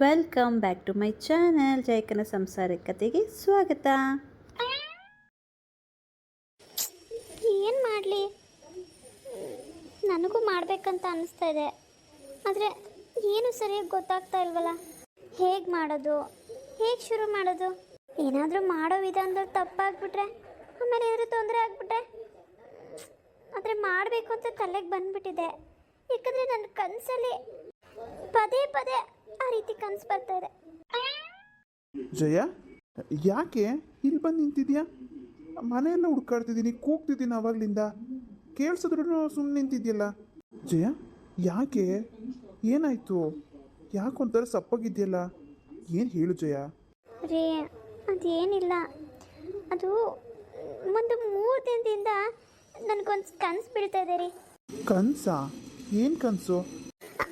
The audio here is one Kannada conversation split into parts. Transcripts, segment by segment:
Welcome back to my channel. ಜಯಕನ ಸಂಸಾರ ಕತೆಗೆ ಸ್ವಾಗತ. ಏನು ಮಾಡಲಿ, ನನಗೂ ಮಾಡಬೇಕಂತ ಅನಿಸ್ತಾ ಇದೆ. ಆದರೆ ಏನು ಸರಿಯಾಗಿ ಗೊತ್ತಾಗ್ತಾ ಇಲ್ವಲ್ಲ. ಹೇಗೆ ಮಾಡೋದು, ಹೇಗೆ ಶುರು ಮಾಡೋದು? ಏನಾದರೂ ಮಾಡೋ ವಿಧಾನದಲ್ಲಿ ತಪ್ಪಾಗ್ಬಿಟ್ರೆ, ಆಮೇಲೆ ಏನಾದರೂ ತೊಂದರೆ ಆಗಿಬಿಟ್ರೆ. ಆದರೆ ಮಾಡಬೇಕು ಅಂತ ತಲೆಗೆ ಬಂದುಬಿಟ್ಟಿದೆ. ಯಾಕಂದರೆ ನನ್ನ ಕನಸಲ್ಲಿ ಪದೇ ಪದೇ ಆ ರೀತಿ ಕನಸು ಬರ್ತಾ ಇದೆ. ಜಯ, ಯಾಕೆ ಇಲ್ಲಿ ಬಂದು ನಿಂತಿದ್ಯಾ? ಮನೆಯೆಲ್ಲ ಹುಡ್ಕಾಡ್ತಿದ್ದೀನಿ, ಕೂಗ್ತಿದ್ದೀನಿ ಅವಾಗ್ಲಿಂದ, ಕೇಳಿಸಿದ್ರು ಸುಮ್ಮನೆ ನಿಂತಿದ್ಯಲ್ಲ. ಜಯ, ಯಾಕೆ? ಏನಾಯ್ತು? ಯಾಕೊಂಥರ ಸಪ್ಪಾಗಿದ್ಯಲ್ಲ? ಏನು ಹೇಳು ಜಯ. ರೀ, ಅದೇನಿಲ್ಲ, ಅದು ಒಂದು 3 ದಿನದಿಂದ ನನಗೊಂದು ಕನಸು ಬೀಳ್ತಾ ಇದೆ ರೀ. ಕನಸಾ? ಏನು ಕನಸು?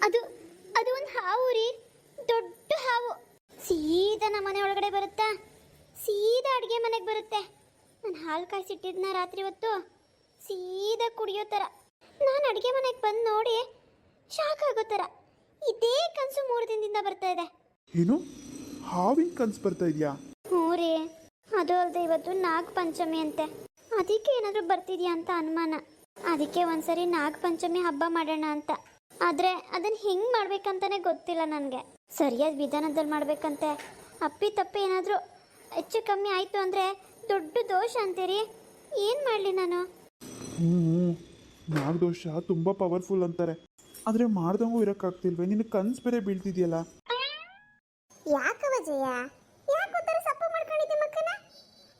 ಅದು ಅದು ಒಂದು ಹಾವು ರೀ, ದೊಡ್ಡ ಹಾವು. ಸೀದಾ ನಮ್ಮ ಮನೆ ಒಳಗಡೆ ಬರುತ್ತಾ, ಸೀದಾ ಅಡುಗೆ ಮನೆಗೆ ಬರುತ್ತೆ. ನಾನು ಹಾಲು ಕಾಯಿಸಿಟ್ಟಿದ್ನ ರಾತ್ರಿ ಹೊತ್ತು, ಸೀದಾ ಕುಡಿಯೋ ಥರ. ನಾನು ಅಡುಗೆ ಮನೆಗೆ ಬಂದು ನೋಡಿ ಶಾಕ್ ಆಗೋ ಥರ ಇದೇ ಕನಸು 3 ದಿನದಿಂದ ಬರ್ತಾ ಇದೆ. ಏನು ಹಾವಿನ ಕನಸು ಬರ್ತಾ ಇದೆಯಾ? ಹ್ಞೂ ರೀ, ಅದು ಅಲ್ಲದೆ ಇವತ್ತು ನಾಗ ಪಂಚಮಿ ಅಂತೆ. ಅದಕ್ಕೆ ಏನಾದರೂ ಬರ್ತಿದ್ಯಾ ಅಂತ ಅನುಮಾನ. ಅದಕ್ಕೆ ಒಂದ್ಸರಿ ನಾಗ ಪಂಚಮಿ ಹಬ್ಬ ಮಾಡೋಣ ಅಂತ. ಆದರೆ ಅದನ್ನು ಹೆಂಗೆ ಮಾಡ್ಬೇಕಂತಾನೆ ಗೊತ್ತಿಲ್ಲ ನನಗೆ. ಸರಿಯಾದ ವಿಧಾನದಲ್ಲಿ ಮಾಡ್ಬೇಕಂತೆ. ಅಪ್ಪಿ ತಪ್ಪಿ ಏನಾದರೂ ಹೆಚ್ಚು ಕಮ್ಮಿ ಆಯಿತು ಅಂದರೆ ದೊಡ್ಡ ದೋಷ ಅಂತೀರಿ. ಏನು ಮಾಡಲಿ ನಾನು? ನಾಗದೋಷ ತುಂಬ ಪವರ್ಫುಲ್ ಅಂತಾರೆ, ಆದರೆ ಮಾಡ್ದಂಗೂ ಇರೋಕ್ಕಾಗ್ತಿಲ್ವೇ? ನಿನ್ನ ಕನಸು ಬೇರೆ ಬೀಳ್ತಿದ್ಯಲ್ಲ. ಯಾಕವ ಜಯ, ಯಾಕೋತರ ಸಪ್ಪು ಮಾಡ್ಕೊಂಡಿದ್ದೆ ಮಕ್ಕನ?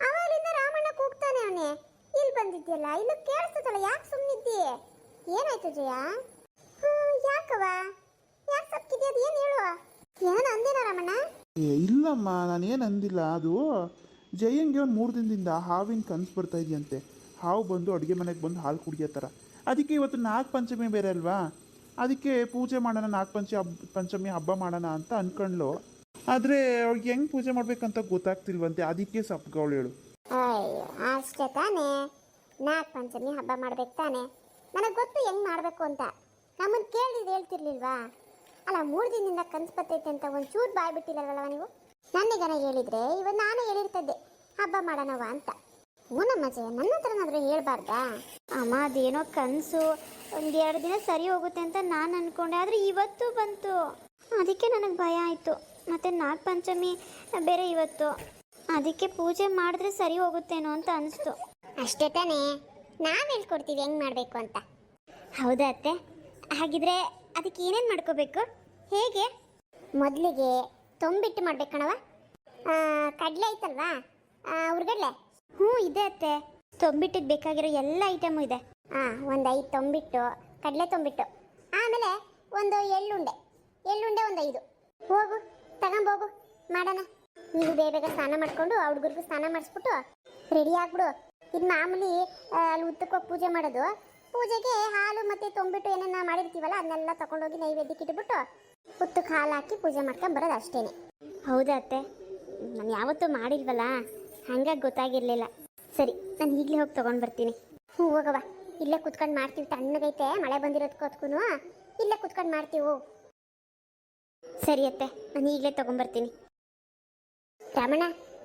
ಅವರಿಂದ ರಾಮಣ್ಣ ಕೂಗ್ತಾನೆ ಅವನೇ. ಇಲ್ಲಿ ಬಂದಿದ್ಯಲ್ಲ, ಇಲ್ಲಿ ಕೇಳಿಸ್ತದಲ್ಲ, ಯಾಕೆ ಸುಮ್ಮನಿದ್ದಿ? ಏನಾಯ್ತು ಜಯ? ಯಾಕವ, ಯಾಕೆ ಸಪ್ಕಿದ್ಯಾ? ಅದು ಏನು ಹೇಳುವ? ಏನು ಅಂದಿನ ರಾಮಣ್ಣ? ಇಲ್ಲಮ್ಮ, ನಾನೇನು ಅಂದಿಲ್ಲ. ಅದು ಜಯಂಗೆ ಒಂದು 3 ದಿನದಿಂದ ಹಾವಿನ ಕನಸು ಬರ್ತಾ ಇದೆಯಂತೆ. ಹಾವು ಬಂದು ಅಡುಗೆ ಮನೆಗೆ ಬಂದು ಹಾಲು ಕುಡಿಯೋ ಥರ. ಅದಕ್ಕೆ ಇವತ್ತು ನಾಗ ಪಂಚಮಿ ಬೇರೆ ಅಲ್ವಾ, ಅದಕ್ಕೆ ಪೂಜೆ ಮಾಡೋಣ, ಪಂಚಮಿ ಹಬ್ಬ ಮಾಡೋಣ ಅಂತ ಅನ್ಕೊಂಡ್ಲು. ಆದರೆ ಅವ್ಳಿಗೆ ಹೆಂಗೆ ಪೂಜೆ ಮಾಡ್ಬೇಕಂತ ಗೊತ್ತಾಗ್ತಿಲ್ವಂತೆ, ಅದಕ್ಕೆ ಸಪ್ಗವಳು ಹೇಳು. ಅಯ್ಯೋ, ಅಷ್ಟೇ ತಾನೇ? ನಾಗ ಪಂಚಮಿ ಹಬ್ಬ ಮಾಡ್ಬೇಕು ತಾನೆ? ನನಗೆ ಗೊತ್ತು ಹೆಂಗೆ ಮಾಡಬೇಕು ಅಂತ. ನಮ್ಮನ್ನು ಕೇಳಿದ್ದು ಹೇಳ್ತಿರ್ಲಿಲ್ವಾ? ಅಲ್ಲ, 3 ದಿನದಿಂದ ಕನಸು ಬರ್ತೈತೆ ಅಂತ ಒಂಚೂರು ಬಾಯ್ ಬಿಟ್ಟಿಲ್ಲವಲ್ಲ ನೀವು? ನನಗನ ಹೇಳಿದರೆ ಇವತ್ತು ನಾನೇ ಹೇಳಿರ್ತದ್ದೆ ಹಬ್ಬ ಮಾಡೋಣವ ಅಂತ. ನಮ್ಮ ಜಯ, ನನ್ನ ಹತ್ರನಾದರೂ ಹೇಳ್ಬಾರ್ದಾ? ಅಮ್ಮ, ಅದೇನೋ ಕನಸು 1-2 ದಿನ ಸರಿ ಹೋಗುತ್ತೆ ಅಂತ ನಾನು ಅಂದ್ಕೊಂಡೆ. ಆದರೆ ಇವತ್ತು ಬಂತು, ಅದಕ್ಕೆ ನನಗೆ ಭಯ ಆಯಿತು. ಮತ್ತು ನಾಗ ಪಂಚಮಿ ಬೇರೆ ಇವತ್ತು, ಅದಕ್ಕೆ ಪೂಜೆ ಮಾಡಿದ್ರೆ ಸರಿ ಹೋಗುತ್ತೇನೋ ಅಂತ ಅನಿಸ್ತು. ಅಷ್ಟೇ ತಾನೇ? ನಾವು ಹೇಳ್ಕೊಡ್ತೀವಿ ಹೆಂಗೆ ಮಾಡಬೇಕು ಅಂತ. ಹೌದಾ ಅತ್ತೆ? ಹಾಗಿದ್ರೆ ಅದಕ್ಕೆ ಏನೇನು ಮಾಡ್ಕೋಬೇಕು, ಹೇಗೆ? ಮೊದಲಿಗೆ ತೊಂಬಿಟ್ಟು ಮಾಡ್ಬೇಕು ಕಣವ. ಕಡಲೆ ಐತಲ್ವಾ, ಹುರ್ಗಡ್ಲೆ? ಹ್ಞೂ ಇದೆ ಅತ್ತೆ. ತೊಂಬಿಟ್ಟಿಗೆ ಬೇಕಾಗಿರೋ ಎಲ್ಲ ಐಟಮು ಇದೆ. ಒಂದು 5 ತೊಂಬಿಟ್ಟು, ಕಡಲೆ ತೊಂಬಿಟ್ಟು, ಆಮೇಲೆ ಒಂದು ಎಳ್ಳುಂಡೆ ಒಂದು 5. ಹೋಗು ತಗೊಂಬೋಗು, ಮಾಡೋಣ. ನೀವು ಬೇಗ ಸ್ನಾನ ಮಾಡಿಕೊಂಡು ಆ ಹುಡುಗರಿಗೂ ಸ್ನಾನ ಮಾಡಿಸ್ಬಿಟ್ಟು ರೆಡಿ ಆಗ್ಬಿಡು. ಇದು ಮಾಮೂಲಿ ಅಲ್ಲಿ ಉತ್ತಕ್ಕೋಗಿ ಪೂಜೆ ಮಾಡೋದು. ಪೂಜೆಗೆ ಹಾಲು ಮತ್ತು ತೊಂಬಿಟ್ಟು ಏನೇನು ಮಾಡಿರ್ತೀವಲ್ಲ ಅದನ್ನೆಲ್ಲ ತಗೊಂಡೋಗಿ ನೈವೇದ್ಯಕ್ಕೆ ಇಟ್ಬಿಟ್ಟು ಉತ್ತಕ್ಕೆ ಹಾಲು ಹಾಕಿ ಪೂಜೆ ಮಾಡ್ಕೊಂಡು ಬರೋದು ಅಷ್ಟೇ. ಹೌದಾ ಅತ್ತೆ? ನಾನು ಯಾವತ್ತೂ ಮಾಡಿಲ್ವಲ್ಲ, ಹಂಗಾಗಿ ಗೊತ್ತಾಗಿರಲಿಲ್ಲ. ಸರಿ, ನಾನು ಈಗಲೇ ಹೋಗಿ ತೊಗೊಂಡು ಬರ್ತೀನಿ. ಹ್ಞೂ ಹೋಗವ, ಇಲ್ಲೇ ಕುತ್ಕೊಂಡು ಮಾಡ್ತೀವಿ. ತಣ್ಣಗೈತೆ, ಮಳೆ ಬಂದಿರೋದಕ್ಕೋಸ್ಕೂ ಇಲ್ಲೇ ಕುತ್ಕೊಂಡು ಮಾಡ್ತೀವಿ. ಸರಿ ಅತ್ತೆ, ನಾನು ಈಗಲೇ ತೊಗೊಂಬರ್ತೀನಿ. ರಮಣ,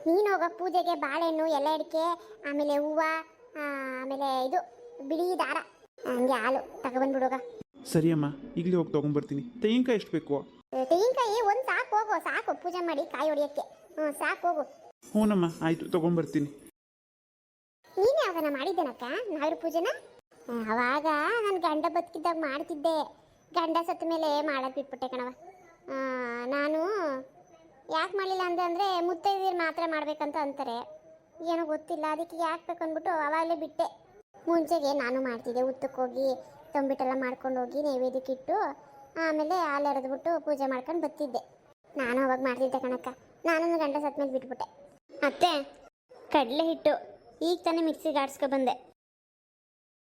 ನೀನು ಹೋಗೋ ಪೂಜೆಗೆ ಬಾಳೆಹಣ್ಣು, ಎಲೆ ಅಡಿಕೆ, ಆಮೇಲೆ ಹೂವು, ಆಮೇಲೆ ಇದು ಬಿಳಿ ದಾರ, ಹಂಗೆ ಹಾಲು ತಗೊಬಂದ್ಬಿಡೋಗ. ಸರಿ ಅಮ್ಮ, ಈಗಲೇ ಹೋಗಿ ತೊಗೊಂಬರ್ತೀನಿ. ತೆಂಗಿನಕಾಯಿ ಎಷ್ಟು ಬೇಕು? ತೆಂಗಿನಕಾಯಿ ಒಂದು ಸಾಕು, ಹೋಗು ಸಾಕು, ಪೂಜೆ ಮಾಡಿ ಕಾಯಿ ಹೊಡಿಯೋಕ್ಕೆ. ಸಾಕು, ಹೋಗು. ಹ್ಞೂನಮ್ಮ, ಆಯಿತು, ತೊಗೊಂಬರ್ತೀನಿ. ನೀನು ಯಾವಾಗ ಮಾಡಿದ್ದೇನಕ್ಕ ನಾಗರ ಪೂಜೆನ? ಅವಾಗ ನಾನು ಗಂಡ ಬದುಕಿದ್ದಾಗ ಮಾಡ್ತಿದ್ದೆ. ಗಂಡ ಸತ್ತ ಮೇಲೆ ಮಾಡೋದು ಬಿಟ್ಬಿಟ್ಟೆ ಕಣವ. ನಾನು ಯಾಕೆ ಮಾಡಲಿಲ್ಲ ಅಂದರೆ ಮುತ್ತೈದೆಯರು ಮಾತ್ರ ಮಾಡಬೇಕಂತ ಅಂತಾರೆ. ಏನೋ ಗೊತ್ತಿಲ್ಲ, ಅದಕ್ಕೆ ಯಾಕೆ ಬೇಕಂದ್ಬಿಟ್ಟು ಅವಾಗಲೇ ಬಿಟ್ಟೆ. ಮುಂಚೆಗೆ ನಾನು ಮಾಡ್ತಿದ್ದೆ, ಉತ್ತಕ್ಕೆ ಹೋಗಿ ತೊಂಬಿಟ್ಟೆಲ್ಲ ಮಾಡ್ಕೊಂಡು ಹೋಗಿ ನೈವೇದ್ಯಕ್ಕೆ ಇಟ್ಟು ಆಮೇಲೆ ಹಾಲು ಎರೆದ್ಬಿಟ್ಟು ಪೂಜೆ ಮಾಡ್ಕೊಂಡು ಬರ್ತಿದ್ದೆ. ನಾನು ಅವಾಗ ಮಾಡ್ತಿದ್ದೆ ಕಣಕ್ಕ. ನಾನು ಗಂಡ ಸತ್ತ ಮೇಲೆ ಬಿಟ್ಬಿಟ್ಟೆ. ಅತ್ತೆ, ಕಡಲೆ ಹಿಟ್ಟು ಈಗ ತಾನೇ ಮಿಕ್ಸಿಗೆ ಆಡಿಸ್ಕೊ ಬಂದೆ.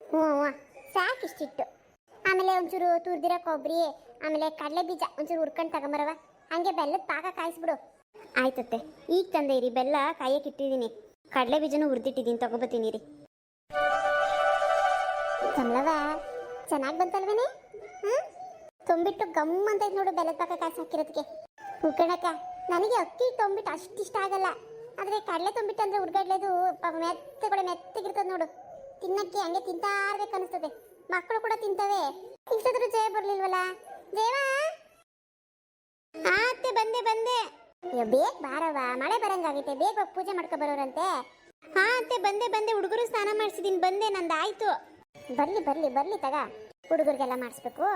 ಹ್ಞೂ ಸಾಕಿಷ್ಟಿಟ್ಟು. ಆಮೇಲೆ ಒಂಚೂರು ತುರ್ದಿರೋ ಕೊಬ್ಬರಿ, ಆಮೇಲೆ ಕಡಲೆ ಬೀಜ ಒಂಚೂರು ಹುರ್ಕೊಂಡು ತಗೊಂಬರವ. ಹಾಗೆ ಬೆಲ್ಲದ ಪಾಕ ಕಾಯಿಸ್ಬಿಡು. ಆಯ್ತತ್ತೆ, ಈಗ ತಂದೆ ಇರಿ. ಬೆಲ್ಲ ಕಾಯಕ್ಕೆ ಇಟ್ಟಿದ್ದೀನಿ, ಕಡಲೆ ಬೀಜನೂ ಹುರಿದಿಟ್ಟಿದ್ದೀನಿ, ತಗೊಬತ್ತೀನಿ ರೀ. ಕಮಲವ, ಚೆನ್ನಾಗಿ ಬಂತಲ್ವೇನೆ? ತೊಂಬಿಟ್ಟು ಗಮ್ ಅಂತ ನೋಡು, ಬೆಲ್ಲದ ಪಾಕ ಕಾಯಿಸಿ ಹಾಕಿರೋದಕ್ಕೆ. ಕಣಕ್ಕ, ನನಗೆ ಅಕ್ಕಿ ತೊಂಬಿಟ್ಟು ಅಷ್ಟಿಷ್ಟ ಆಗಲ್ಲ. ಆದರೆ ಕಡಲೆ ತೊಂಬಿಟ್ಟು ಅಂದರೆ ಹುಡ್ಗಡ್ಲೆದು ಮೆತ್ತಗೊಳೆ ಮೆತ್ತಗಿರ್ತದೆ ನೋಡು, ತಿನ್ನಕ್ಕೆ ಹಂಗೆ ತಿಂತಾ ಇರ್ಬೇಕು ಅನಿಸ್ತದೆ. ಮಕ್ಕಳು ಕೂಡ ತಿಂತವೆ. ಇಷ್ಟೊಂದು ಜಯ ಬರಲಿಲ್ವಲ್ಲ ದೇವಾ? ಅತ್ತೆ ಬಂದೆ ಬಂದೆ. ಅಯ್ಯೋ ಬೇಗ ಬಾರವ, ಮಳೆ ಬರಂಗಾಗೈತೆ, ಬೇಗ ಹೋಗಿ ಪೂಜೆ ಮಾಡ್ಕೊ ಬರೋರಂತೆ. ಹಾ ಅತ್ತೆ ಬಂದೆ ಬಂದೆ, ಹುಡುಗರು ಸ್ನಾನ ಮಾಡಿಸಿದೀನಿ, ಬಂದೆ, ನಂದಾಯ್ತು. ಬರ್ಲಿ ಬರ್ಲಿ ಬರ್ಲಿ ತಗ, ಹುಡುಗರಿಗೆಲ್ಲ ಮಾಡಿಸ್ಬೇಕು,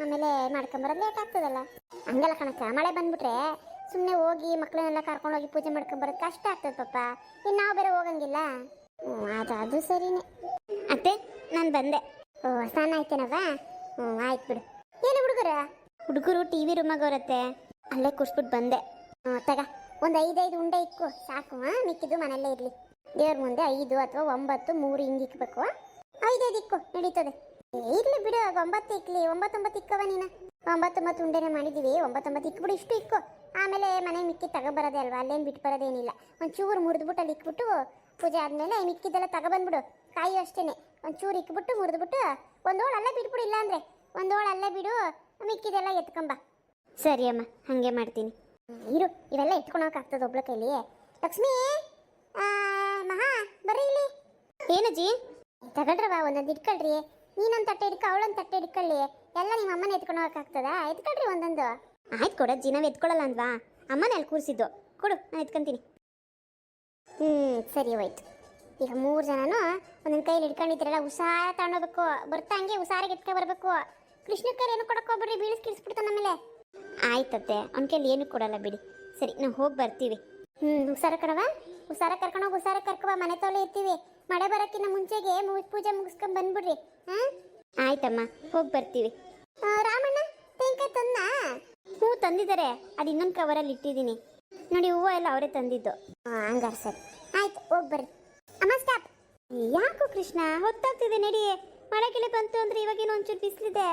ಆಮೇಲೆ ಮಾಡ್ಕೊಂಬರೋದು ಲೇಟ್ ಆಗ್ತದಲ್ಲ. ಹಂಗೆಲ್ಲ ಕಣಕ್ಕ, ಮಳೆ ಬಂದ್ಬಿಟ್ರೆ ಸುಮ್ಮನೆ ಹೋಗಿ ಮಕ್ಕಳನ್ನೆಲ್ಲ ಕರ್ಕೊಂಡೋಗಿ ಪೂಜೆ ಮಾಡ್ಕೊಂಬರೋದು ಕಷ್ಟ ಆಗ್ತದೆ ಪಾಪ. ಇನ್ನು ನಾವು ಬೇರೆ ಹೋಗಂಗಿಲ್ಲ. ಅದು ಸರಿನೇ. ಅತ್ತೆ ನಾನು ಬಂದೆ. ಓ ಸ್ನಾನ ಆಯ್ತೇನವ? ಆಯ್ತು ಬಿಡು. ಏನು ಹುಡುಗರು ಟಿ ವಿ ರೂಮಾಗ ಅವರತ್ತೆ, ಅಲ್ಲೇ ಕೂರ್ಸ್ಬಿಟ್ಟು ಬಂದೆ. ತಗ ಒಂದು 5 ಉಂಡೆ ಇಕ್ಕು ಸಾಕು. ಮಿಕ್ಕಿದ್ದು ಮನೆಯಲ್ಲೇ ಇರಲಿ. ದೇವ್ರ ಮುಂದೆ 5 ಅಥವಾ 9 3 ಹಿಂಗೆ ಇಕ್ಬೇಕು. 5 ಇಕ್ಕು ನಡೀತದೆ. ಇರ್ಲಿ ಬಿಡು, 9 ಇಕ್ಲಿ, 9 ಇಕ್ಕವ ನೀನು. 9 ಉಂಡೆನೆ ಮಾಡಿದ್ದೀವಿ, 9 ಇಕ್ಬಿಡು, ಇಷ್ಟು ಇಕ್ಕು. ಆಮೇಲೆ ಮನೆ ಮಿಕ್ಕಿ ತಗೊಬರೋದೇ ಅಲ್ವಾ, ಅಲ್ಲೇನು ಬಿಟ್ಟು ಬರೋದೇನಿಲ್ಲ. ಒಂಚೂರು ಮುರಿದ್ಬಿಟ್ಟು ಅಲ್ಲಿ ಇಕ್ಬಿಟ್ಟು ಪೂಜೆ ಆದಮೇಲೆ ಮಿಕ್ಕಿದ್ದೆಲ್ಲ ತಗೊಬಂದ್ಬಿಡು. ಕಾಯಿ ಅಷ್ಟೇನೆ, ಒಂಚೂರು ಇಕ್ಬಿಟ್ಟು ಮುರಿದ್ಬಿಟ್ಟು ಒಂದೋಳು ಅಲ್ಲೇ ಬಿಟ್ಬಿಡು. ಇಲ್ಲ ಅಂದರೆ ಒಂದೋಳು ಅಲ್ಲೇ ಬಿಡು, ಮಿಕ್ಕಿದೆಲ್ಲ ಎತ್ಕೊಂಬ. ಸರಿ ಅಮ್ಮ, ಹಾಗೆ ಮಾಡ್ತೀನಿ. ಇರು, ಇವೆಲ್ಲ ಇಟ್ಕೊಳಕ್ಕಾಗ್ತದೆ ಒಬ್ಳ ಕೈಲಿ. ಲಕ್ಷ್ಮೀ, ಮಹಾ ಬರ್ರಿ ಇಲ್ಲಿ. ಏನಜ್ಜಿ? ತಗೊಳ್ರವ, ಒಂದೊಂದು ಇಟ್ಕೊಳ್ರಿ. ನೀನೊಂದು ತಟ್ಟೆ ಹಿಡ್ಕೊ, ಅವಳೊಂದು ತಟ್ಟೆ ಹಿಡ್ಕೊಳ್ಳಿ. ಎಲ್ಲ ನಿಮ್ಮ ಅಮ್ಮನ ಎತ್ಕೊಳಕ್ಕಾಗ್ತದ? ಎತ್ಕೊಳ್ರಿ ಒಂದೊಂದು. ಆಯ್ತು ಕೊಡಜ್ಜಿ, ನಾವು ಎತ್ಕೊಳ್ಳಲ್ಲ ಅಂದ್ವಾ? ಅಮ್ಮನೇ ಅಲ್ಲಿ ಕೂರಿಸಿದ್ದು, ಕೊಡು, ನಾನು ಎತ್ಕೊಂತೀನಿ. ಸರಿ ಹೋಯ್ತು. ಈಗ 3 ಜನನು ಒಂದೊಂದು ಕೈಲಿ ಹಿಡ್ಕೊಂಡಿದ್ರಲ್ಲ, ಹುಷಾರ ತಗೊಂಡೋಗ್ಬೇಕು. ಬರ್ತಾ ಹಂಗೆ ಹುಷಾರಾಗಿ ಎತ್ಕೊ ಬರ್ಬೇಕು. ಕೃಷ್ಣಕ್ಕರ್ ಏನು ಕೊಡಕ್ಕೋಗ್ಬಿಡ್ರಿ, ಬೀಳಿಸ್ಕಿಳಿಸ್ಬಿಡ್ತಾನೆ ನಮೇಲೆ. ಆಯ್ತತ್ತೆ, ಅವ್ನ ಕೈಲಿ ಏನು ಕೊಡಲ್ಲ ಬಿಡಿ. ಸರಿ, ನಾವು ಹೋಗಿ ಬರ್ತೀವಿ. ಹುಷಾರ ಕಣವ, ಹುಷಾರ ಕರ್ಕೊಂಡೋಗಿ ಹುಷಾರ ಕರ್ಕೊ, ಮನೆ ತೋಲೆ ಇರ್ತೀವಿ. ಮಳೆ ಬರೋಕ್ಕಿಂತ ಮುಂಚೆಗೆ ಪೂಜೆ ಮುಗಿಸ್ಕೊಂಡ್ ಬಂದ್ಬಿಡ್ರಿ. ಆಯ್ತಮ್ಮ, ಹೋಗಿ ಬರ್ತೀವಿ. ರಾಮಣ್ಣ ತೆಂಕಾಯಿ ತಂದ? ಹ್ಞೂ ತಂದಿದ್ದಾರೆ, ಅದು ಇನ್ನೊಂದು ಕವರಲ್ಲಿ ಇಟ್ಟಿದ್ದೀನಿ ನೋಡಿ. ಹೂವು ಎಲ್ಲ ಅವರೇ ತಂದಿದ್ದು. ಹಂಗಾರೆ ಸರಿ, ಆಯ್ತು, ಹೋಗಿ ಬರ್ರಿ. ಅಮ್ಮ ಸ್ಟಾಪ್. ಯಾಕೋ ಕೃಷ್ಣ, ಹೊತ್ತಾಗ್ತಿದೆ, ನಡಿ. ಮಳೆ ಗಿಳೆ ಬಂತು ಅಂದ್ರೆ ಇವಾಗೇನು ಒಂಚೂರು ಬಿಸಿಲಿದೆ.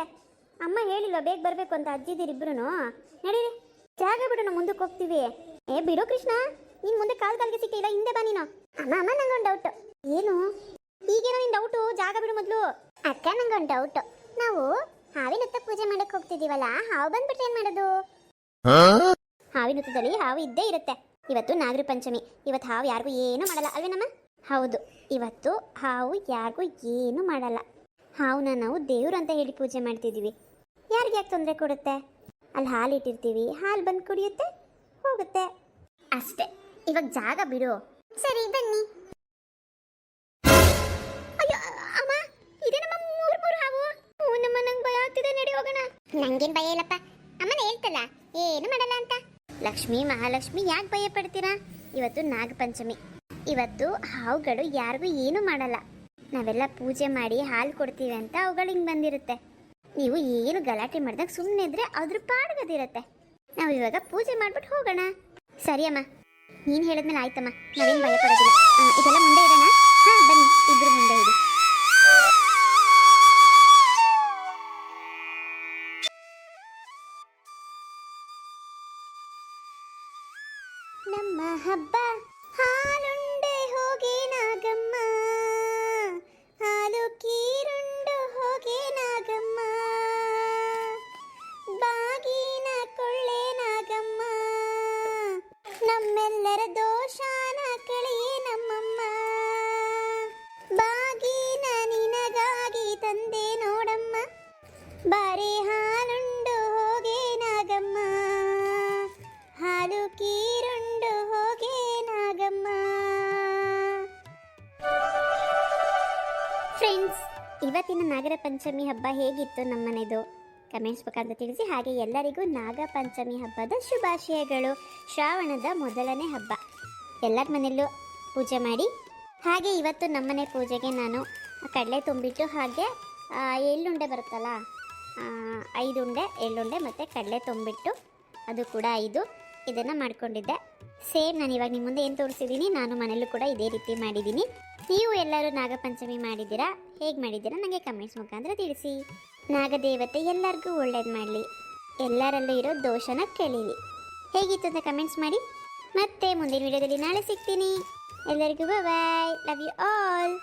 ಅಮ್ಮ ಹೇಳಿಲ್ವ ಬೇಗ ಬರಬೇಕು ಅಂತ? ಅಜ್ಜಿದಿರಿಬ್ರು ನಡೀರಿ, ಜಾಗ ಬಿಡು, ನಾವು ಮುಂದಕ್ಕೆ ಹೋಗ್ತೀವಿ. ಬಿಡು ಕೃಷ್ಣ, ನೀನು ಮುಂದೆ ಕಾಲ್ಗೆ ಸಿಕ್ಕಿಲ್ಲ, ಹಿಂದೆ ಬಾ ನೀನು. ಅಮ್ಮ ನಂಗೊಂದು ಡೌಟು. ಏನು? ಈಗೇನೋ ನಿನ್ನ ಡೌಟು? ಜಾಗ ಬಿಡು ಮೊದಲು. ಅಕ್ಕ ನಂಗೊಂದು ಡೌಟು. ನಾವು ಹಾವಿನ ಹುತ್ತ ಪೂಜೆ ಮಾಡಕ್ಕೆ ಹೋಗ್ತಿದ್ದೀವಲ್ಲ, ಹಾವು ಬಂದ್ಬಿಟ್ರೆ ಏನು ಮಾಡೋದು? ಹಾವಿನ ಹುತ್ತದಲ್ಲಿ ಹಾವು ಇದ್ದೇ ಇರುತ್ತೆ. ಇವತ್ತು ನಾಗರ ಪಂಚಮಿ, ಇವತ್ತು ಹಾವು ಯಾರಿಗೂ ಏನು ಮಾಡಲ್ಲ ಅಲ್ವೇನಮ್ಮ? ಹೌದು, ಇವತ್ತು ಹಾವು ಯಾರಿಗೂ ಏನು ಮಾಡಲ್ಲ. ಹಾವನ್ನ ನಾವು ದೇವ್ರು ಅಂತ ಹೇಳಿ ಪೂಜೆ ಮಾಡ್ತಿದ್ದೀವಿ. ಯಾರಿಗೆ ಯಾಕೆ ತೊಂದರೆ ಕೊಡುತ್ತೆ? ಅಲ್ಲಿ ಹಾಲು ಇಟ್ಟಿರ್ತೀವಿ, ಹಾಲು ಬಂದು ಕುಡಿಯುತ್ತೆ, ಹೋಗುತ್ತೆ ಅಷ್ಟೇ. ಇವಾಗ ಜಾಗ ಬಿಡು. ಸರಿ ಬನ್ನಿ. ಅಯ್ಯೋ ಅಮ್ಮ, ಇದೆ ನಮ್ಮ 3 ಹಾವು. ನಮ್ಮ ನಂಗೆ ಭಯ ಆಗ್ತಿದೆ, ನಡಿ ಹೋಗೋಣ. ನಂಗೇನು ಭಯ ಇಲ್ಲಪ್ಪ, ಅಮ್ಮನ ಹೇಳ್ತಲ್ಲ ಏನು ಮಾಡಲ್ಲ ಅಂತ. ಲಕ್ಷ್ಮಿ, ಮಹಾಲಕ್ಷ್ಮಿ, ಯಾಕೆ ಭಯ ಪಡ್ತೀರಾ? ಇವತ್ತು ನಾಗಪಂಚಮಿ, ಇವತ್ತು ಹಾವುಗಳು ಯಾರಿಗೂ ಏನು ಮಾಡಲ್ಲ. ನಾವೆಲ್ಲ ಪೂಜೆ ಮಾಡಿ ಹಾಲು ಕೊಡ್ತೀವಿ ಅಂತ ಅವುಗಳು ಹಿಂಗೆ ಬಂದಿರುತ್ತೆ. ನೀವು ಏನು ಗಲಾಟೆ ಮಾಡಿದಾಗ ಸುಮ್ಮನೆ ಇದ್ರೆ ಅದ್ರ ಪಾಡ್ಗದಿರುತ್ತೆ. ನಾವು ಇವಾಗ ಪೂಜೆ ಮಾಡ್ಬಿಟ್ಟು ಹೋಗೋಣ. ಸರಿ ಅಮ್ಮ, ನೀನು ಹೇಳಿದ್ಮೇಲೆ ಆಯ್ತಮ್ಮ, ನಾವೇನು ಭಯ ಪಡೋದಿಲ್ಲ. ಇದೆಲ್ಲ ಮುಂದೆ ಇರೋಣ. ಹಾಂ ಬನ್ನಿ, ಇಬ್ಬರು ಮುಂದೆ ಇಡಿ. ನಮ್ಮ ಹಬ್ಬ ಹಾಲುಂಡೆ ಹೋಗಿ ನಾಗಮ್ಮ, ಹಾಲು ಕೀರುಂಡು ಹೋಗಿ ನಾಗಮ್ಮ, ಬಾಗಿನ ಕೊಳ್ಳೆ ನಾಗಮ್ಮ, ನಮ್ಮೆಲ್ಲರ ದೋಷಾನ ಕಳೆಯೇ ನಮ್ಮಮ್ಮ, ಬಾಗಿನ ನಿನಗಾಗಿ ತಂದೆ ನೋಡಮ್ಮ, ಬಾರಿ ಹಾಲುಂಡು ಹೋಗಿ ನಾಗಮ್ಮ, ಹಾಲು ಕೀರುಂಡು ಹೋಗಿ ನಾಗಮ್ಮ. ಫ್ರೆಂಡ್ಸ್, ಇವತ್ತಿನ ನಾಗರ ಪಂಚಮಿ ಹಬ್ಬ ಹೇಗಿತ್ತು ನಮ್ಮನೆದು ಕಮೆಂಟ್ಸ್ ಮುಖಾಂತರ ತಿಳಿಸಿ. ಹಾಗೆ ಎಲ್ಲರಿಗೂ ನಾಗ ಪಂಚಮಿ ಹಬ್ಬದ ಶುಭಾಶಯಗಳು. ಶ್ರಾವಣದ ಮೊದಲನೇ ಹಬ್ಬ, ಎಲ್ಲರ ಮನೆಯಲ್ಲೂ ಪೂಜೆ ಮಾಡಿ. ಹಾಗೆ ಇವತ್ತು ನಮ್ಮನೆ ಪೂಜೆಗೆ ನಾನು ಕಡಲೆ ತುಂಬಿಟ್ಟು, ಹಾಗೆ ಎಳ್ಳುಂಡೆ ಬರುತ್ತಲ್ಲ, 5 ಉಂಡೆ ಎಳ್ಳುಂಡೆ ಮತ್ತು ಕಡಲೆ ತುಂಬಿಟ್ಟು, ಅದು ಕೂಡ 5, ಇದನ್ನು ಮಾಡ್ಕೊಂಡಿದ್ದೆ. ಸೇಮ್ ನಾನು ಇವಾಗ ನಿಮ್ಮ ಮುಂದೆ ಏನು ತೋರಿಸಿದ್ದೀನಿ, ನಾನು ಮನೆಯಲ್ಲೂ ಕೂಡ ಇದೇ ರೀತಿ ಮಾಡಿದ್ದೀನಿ. ನೀವು ಎಲ್ಲರೂ ನಾಗಪಂಚಮಿ ಮಾಡಿದ್ದೀರಾ? ಹೇಗೆ ಮಾಡಿದ್ದೀರಾ ನನಗೆ ಕಮೆಂಟ್ಸ್ ಮುಖಾಂತರ ತಿಳಿಸಿ. ನಾಗದೇವತೆ ಎಲ್ಲರಿಗೂ ಒಳ್ಳೇದು ಮಾಡಲಿ, ಎಲ್ಲರಲ್ಲೂ ಇರೋ ದೋಷನ ಕಳೀಲಿ. ಹೇಗಿತ್ತು ಅಂತ ಕಮೆಂಟ್ಸ್ ಮಾಡಿ. ಮತ್ತೆ ಮುಂದಿನ ವಿಡಿಯೋದಲ್ಲಿ ನಾಳೆ ಸಿಗ್ತೀನಿ. ಎಲ್ಲರಿಗೂ ಬಾಯ್, ಲವ್ ಯು ಆಲ್.